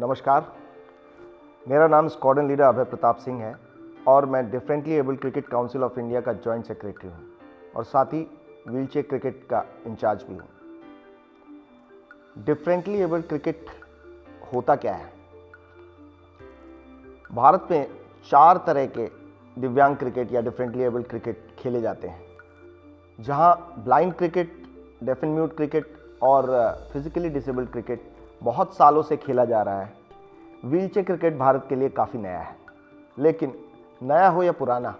नमस्कार, मेरा नाम स्क्वाड्रन लीडर अभय प्रताप सिंह है और मैं differently abled cricket council of India का जॉइंट सेक्रेटरी हूँ और साथ ही व्हीलचेयर क्रिकेट का इंचार्ज भी हूँ। डिफरेंटली एबल्ड क्रिकेट होता क्या है? भारत में 4 तरह के दिव्यांग क्रिकेट या डिफरेंटली एबल्ड क्रिकेट खेले जाते हैं, जहां blind cricket, deaf and mute cricket और फिजिकली डिसेबल्ड क्रिकेट बहुत सालों से खेला जा रहा है। व्हीलचेयर क्रिकेट भारत के लिए काफ़ी नया है, लेकिन नया हो या पुराना,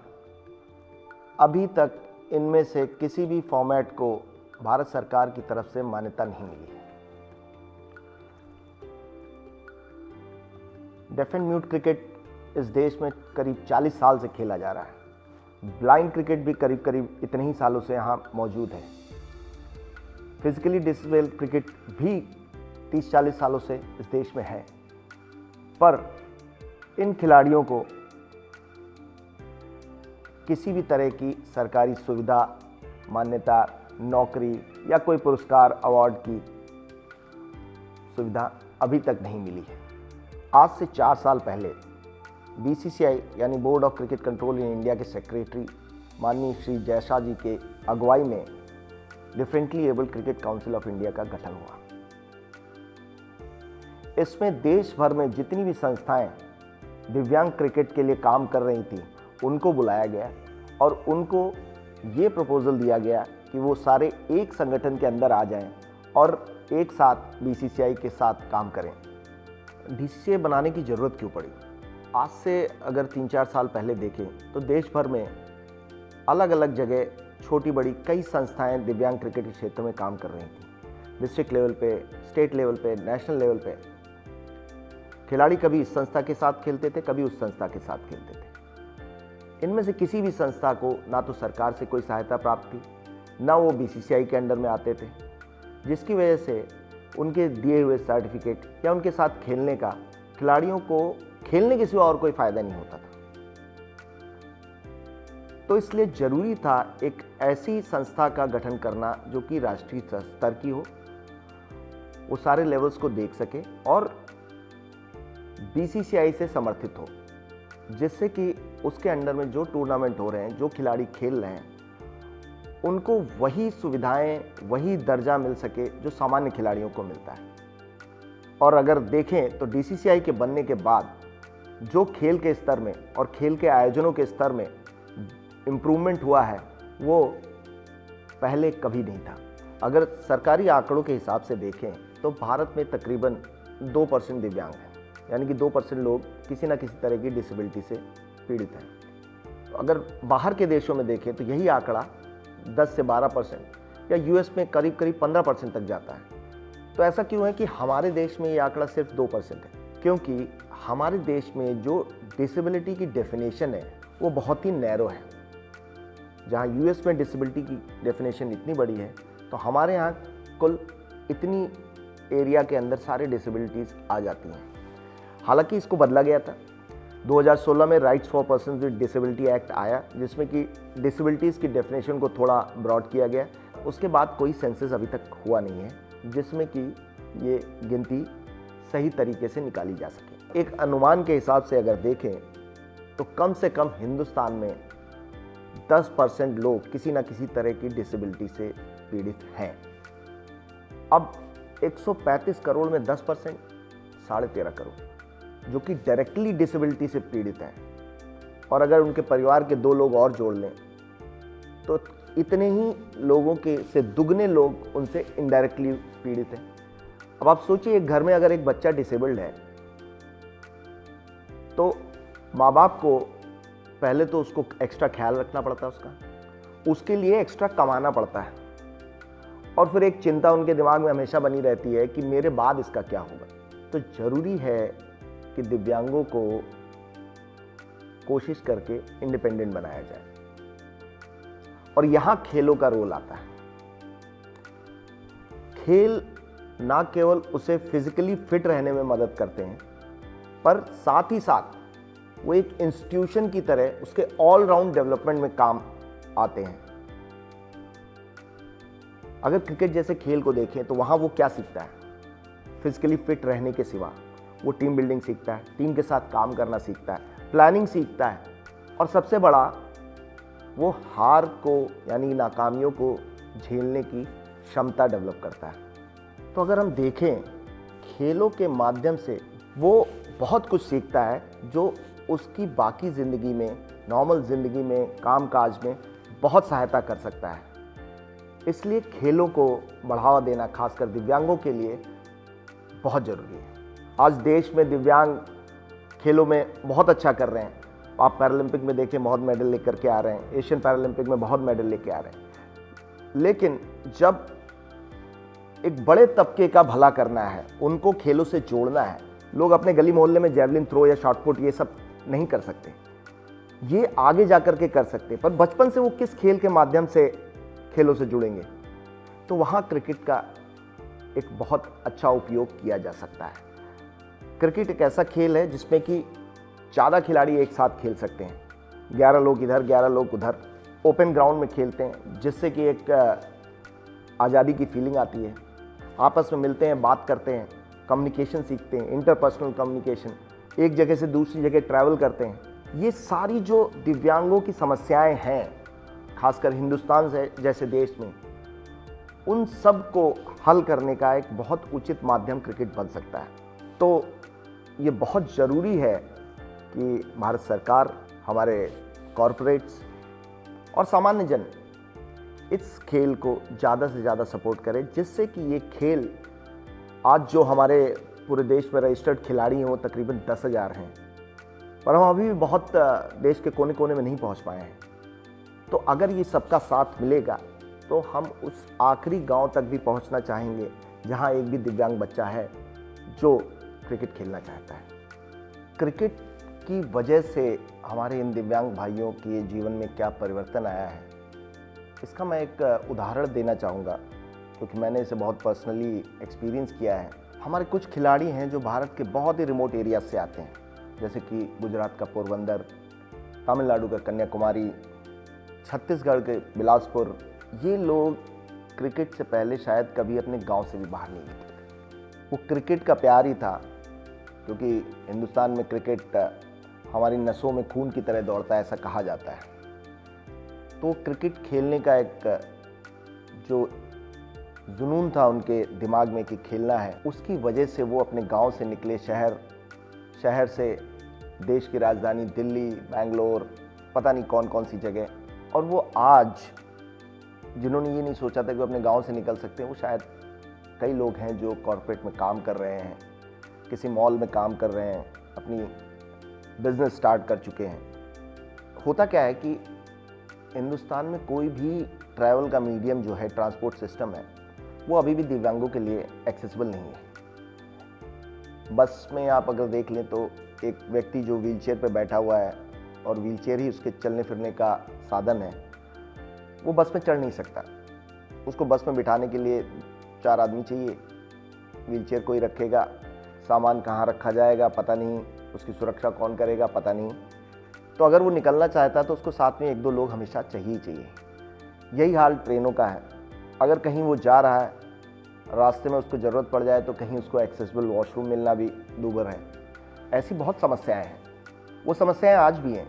अभी तक इनमें से किसी भी फॉर्मेट को भारत सरकार की तरफ से मान्यता नहीं मिली है। डेफ एंड म्यूट क्रिकेट इस देश में करीब 40 साल से खेला जा रहा है। ब्लाइंड क्रिकेट भी करीब करीब इतने ही सालों से यहाँ मौजूद है। फिजिकली डिसेबल्ड क्रिकेट भी 30-40 सालों से इस देश में है, पर इन खिलाड़ियों को किसी भी तरह की सरकारी सुविधा, मान्यता, नौकरी या कोई पुरस्कार, अवार्ड की सुविधा अभी तक नहीं मिली है। आज से 4 साल पहले BCCI यानी board of cricket control in India के सेक्रेटरी माननीय श्री जयशाह जी के अगुवाई में differently abled cricket council of India का गठन हुआ। इसमें देश भर में जितनी भी संस्थाएं दिव्यांग क्रिकेट के लिए काम कर रही थी, उनको बुलाया गया और उनको ये प्रपोजल दिया गया कि वो सारे एक संगठन के अंदर आ जाएं और एक साथ BCCI के साथ काम करें। DCCI बनाने की ज़रूरत क्यों पड़ी? आज से अगर 3-4 साल पहले देखें तो देश भर में अलग अलग जगह छोटी बड़ी कई संस्थाएं दिव्यांग क्रिकेट के क्षेत्र में काम कर रही थी। डिस्ट्रिक्ट लेवल पे, स्टेट लेवल पे, नेशनल लेवल पे खिलाड़ी कभी इस संस्था के साथ खेलते थे, कभी उस संस्था के साथ खेलते थे। इनमें से किसी भी संस्था को ना तो सरकार से कोई सहायता प्राप्त थी, ना वो BCCI के अंडर में आते थे, जिसकी वजह से उनके दिए हुए सर्टिफिकेट या उनके साथ खेलने का खिलाड़ियों को खेलने के सिवा और कोई फ़ायदा नहीं होता था। तो इसलिए ज़रूरी था एक ऐसी संस्था का गठन करना जो कि राष्ट्रीय स्तर की हो, वो सारे लेवल्स को देख सके और BCCI से समर्थित हो, जिससे कि उसके अंडर में जो टूर्नामेंट हो रहे हैं, जो खिलाड़ी खेल रहे हैं, उनको वही सुविधाएं, वही दर्जा मिल सके जो सामान्य खिलाड़ियों को मिलता है। और अगर देखें तो DCCI के बनने के बाद जो खेल के स्तर में और खेल के आयोजनों के स्तर में इम्प्रूवमेंट हुआ है, वो पहले कभी नहीं था। अगर सरकारी आंकड़ों के हिसाब से देखें तो भारत में तकरीबन 2% दिव्यांग हैं, यानी कि 2% लोग किसी न किसी तरह की डिसेबिलिटी से पीड़ित हैं। अगर बाहर के देशों में देखें तो यही आंकड़ा 10 से 12% या US में करीब करीब 15% तक जाता है। तो ऐसा क्यों है कि हमारे देश में ये आंकड़ा सिर्फ 2% है? क्योंकि हमारे देश में जो डिसेबिलिटी की डेफिनेशन है वो बहुत ही नैरो है। जहाँ US में डिसेबिलिटी की डेफिनेशन इतनी बड़ी है, तो हमारे यहाँ कुल इतनी एरिया के अंदर सारे डिसेबिलिटीज़ आ जाती हैं। हालांकि इसको बदला गया था। 2016 में rights for persons with disability act आया, जिसमें कि डिसेबिलिटीज़ की डेफिनेशन को थोड़ा ब्रॉड किया गया। उसके बाद कोई सेंसस अभी तक हुआ नहीं है जिसमें कि ये गिनती सही तरीके से निकाली जा सके। एक अनुमान के हिसाब से अगर देखें तो कम से कम हिंदुस्तान में 10% लोग किसी न किसी तरह की डिसेबिलिटी से पीड़ित हैं। अब 135 करोड़ में 10% 13.5 करोड़ जो कि डायरेक्टली डिसेबिलिटी से पीड़ित हैं, और अगर उनके परिवार के 2 लोग और जोड़ लें तो इतने ही लोगों के से दुगने लोग उनसे इनडायरेक्टली पीड़ित हैं। अब आप सोचिए, एक घर में अगर एक बच्चा डिसेबल्ड है तो माँ बाप को पहले तो उसको एक्स्ट्रा ख्याल रखना पड़ता है, उसके लिए एक्स्ट्रा कमाना पड़ता है, और फिर एक चिंता उनके दिमाग में हमेशा बनी रहती है कि मेरे बाद इसका क्या होगा। तो ज़रूरी है कि दिव्यांगों को कोशिश करके इंडिपेंडेंट बनाया जाए, और यहां खेलों का रोल आता है। खेल ना केवल उसे फिजिकली फिट रहने में मदद करते हैं, पर साथ ही साथ वो एक इंस्टीट्यूशन की तरह उसके ऑल राउंड डेवलपमेंट में काम आते हैं। अगर क्रिकेट जैसे खेल को देखें तो वहाँ वो क्या सीखता है? फिजिकली फिट रहने के सिवा वो टीम बिल्डिंग सीखता है, टीम के साथ काम करना सीखता है, प्लानिंग सीखता है, और सबसे बड़ा वो हार को यानी नाकामियों को झेलने की क्षमता डेवलप करता है। तो अगर हम देखें, खेलों के माध्यम से वो बहुत कुछ सीखता है जो उसकी बाकी ज़िंदगी में, नॉर्मल ज़िंदगी में, कामकाज में बहुत सहायता कर सकता है। इसलिए खेलों को बढ़ावा देना खासकर दिव्यांगों के लिए बहुत ज़रूरी है। आज देश में दिव्यांग खेलों में बहुत अच्छा कर रहे हैं। आप पैरालंपिक में देखें, बहुत मेडल लेकर के आ रहे हैं, एशियन पैरालंपिक में बहुत मेडल लेके आ रहे हैं। लेकिन जब एक बड़े तबके का भला करना है, उनको खेलों से जोड़ना है, लोग अपने गली मोहल्ले में जैवलिन थ्रो या शॉटपुट ये सब नहीं कर सकते, ये आगे जाकर के कर सकते, पर बचपन से वो किस खेल के माध्यम से खेलों से जुड़ेंगे, तो वहाँ क्रिकेट का एक बहुत अच्छा उपयोग किया जा सकता है। क्रिकेट एक ऐसा खेल है जिसमें कि ज़्यादा खिलाड़ी एक साथ खेल सकते हैं, 11 लोग इधर 11 लोग उधर, ओपन ग्राउंड में खेलते हैं, जिससे कि एक आज़ादी की फीलिंग आती है। आपस में मिलते हैं, बात करते हैं, कम्युनिकेशन सीखते हैं, इंटरपर्सनल कम्युनिकेशन, एक जगह से दूसरी जगह ट्रैवल करते हैं। ये सारी जो दिव्यांगों की समस्याएं हैं, खासकर हिंदुस्तान जैसे देश में, उन सब को हल करने का एक बहुत उचित माध्यम क्रिकेट बन सकता है। तो ये बहुत ज़रूरी है कि भारत सरकार, हमारे कॉरपोरेट्स और सामान्य जन इस खेल को ज़्यादा से ज़्यादा सपोर्ट करें, जिससे कि ये खेल आज जो हमारे पूरे देश में रजिस्टर्ड खिलाड़ी हैं वो तकरीबन 10,000 हैं, पर हम अभी भी बहुत देश के कोने कोने में नहीं पहुंच पाए हैं। तो अगर ये सबका साथ मिलेगा तो हम उस आखिरी गांव तक भी पहुंचना चाहेंगे जहां एक भी दिव्यांग बच्चा है जो क्रिकेट खेलना चाहता है। क्रिकेट की वजह से हमारे इन दिव्यांग भाइयों के जीवन में क्या परिवर्तन आया है, इसका मैं एक उदाहरण देना चाहूँगा, क्योंकि मैंने इसे बहुत पर्सनली एक्सपीरियंस किया है। हमारे कुछ खिलाड़ी हैं जो भारत के बहुत ही रिमोट एरिया से आते हैं, जैसे कि गुजरात का पोरबंदर, तमिलनाडु का कन्याकुमारी, छत्तीसगढ़ के बिलासपुर। ये लोग क्रिकेट से पहले शायद कभी अपने गांव से भी बाहर नहीं निकले थे। वो क्रिकेट का प्यार ही था, क्योंकि हिंदुस्तान में क्रिकेट हमारी नसों में खून की तरह दौड़ता है, ऐसा कहा जाता है। तो क्रिकेट खेलने का एक जो जुनून था उनके दिमाग में कि खेलना है, उसकी वजह से वो अपने गांव से निकले शहर से देश की राजधानी दिल्ली, बेंगलोर, पता नहीं कौन कौन सी जगह, और वो आज जिन्होंने ये नहीं सोचा था कि वो अपने गांव से निकल सकते हैं, वो शायद कई लोग हैं जो कॉर्पोरेट में काम कर रहे हैं, किसी मॉल में काम कर रहे हैं, अपनी बिजनेस स्टार्ट कर चुके हैं। होता क्या है कि हिंदुस्तान में कोई भी ट्रैवल का मीडियम जो है, ट्रांसपोर्ट सिस्टम है, वो अभी भी दिव्यांगों के लिए एक्सेसिबल नहीं है। बस में आप अगर देख लें तो एक व्यक्ति जो व्हीलचेयर पर बैठा हुआ है और व्हीलचेयर ही उसके चलने फिरने का साधन है, वो बस में चढ़ नहीं सकता। उसको बस में बिठाने के लिए 4 आदमी चाहिए, व्हीलचेयर कोई रखेगा, सामान कहाँ रखा जाएगा पता नहीं, उसकी सुरक्षा कौन करेगा पता नहीं। तो अगर वो निकलना चाहता है तो उसको साथ में 1-2 लोग हमेशा चाहिए ही चाहिए। यही हाल ट्रेनों का है। अगर कहीं वो जा रहा है, रास्ते में उसको ज़रूरत पड़ जाए तो कहीं उसको एक्सेसिबल वॉशरूम मिलना भी दूभर है। ऐसी बहुत समस्याएं हैं। वो समस्याएं आज भी हैं,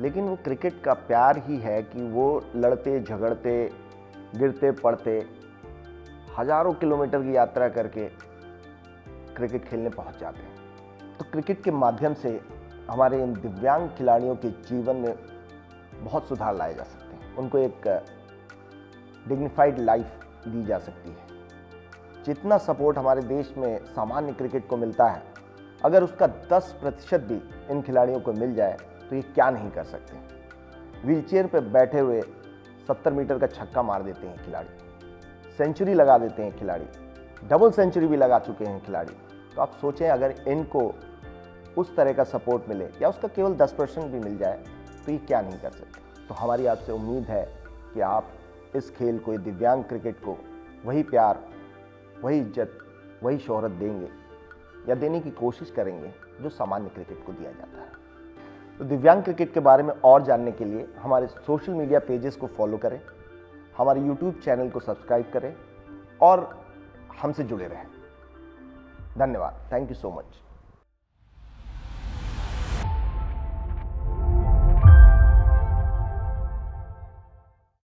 लेकिन वो क्रिकेट का प्यार ही है कि वो लड़ते झगड़ते, गिरते पड़ते, हज़ारों किलोमीटर की यात्रा करके क्रिकेट खेलने पहुंच जाते हैं। तो क्रिकेट के माध्यम से हमारे इन दिव्यांग खिलाड़ियों के जीवन में बहुत सुधार लाए जा सकते हैं। उनको एक डिग्निफाइड लाइफ दी जा सकती है। जितना सपोर्ट हमारे देश में सामान्य क्रिकेट को मिलता है, अगर उसका 10% भी इन खिलाड़ियों को मिल जाए तो ये क्या नहीं कर सकते। व्हीलचेयर पर बैठे हुए 70 मीटर का छक्का मार देते हैं खिलाड़ी, सेंचुरी लगा देते हैं खिलाड़ी, डबल सेंचुरी भी लगा चुके हैं खिलाड़ी। तो आप सोचें, अगर इनको उस तरह का सपोर्ट मिले या उसका केवल 10% भी मिल जाए तो ये क्या नहीं कर सकते। तो हमारी आपसे उम्मीद है कि आप इस खेल को, दिव्यांग क्रिकेट को वही प्यार, वही इज्जत, वही शोहरत देंगे या देने की कोशिश करेंगे जो सामान्य क्रिकेट को दिया जाता है। तो दिव्यांग क्रिकेट के बारे में और जानने के लिए हमारे सोशल मीडिया पेजेस को फॉलो करें, हमारे यूट्यूब चैनल को सब्सक्राइब करें और हमसे जुड़े रहें। धन्यवाद। Thank you so much.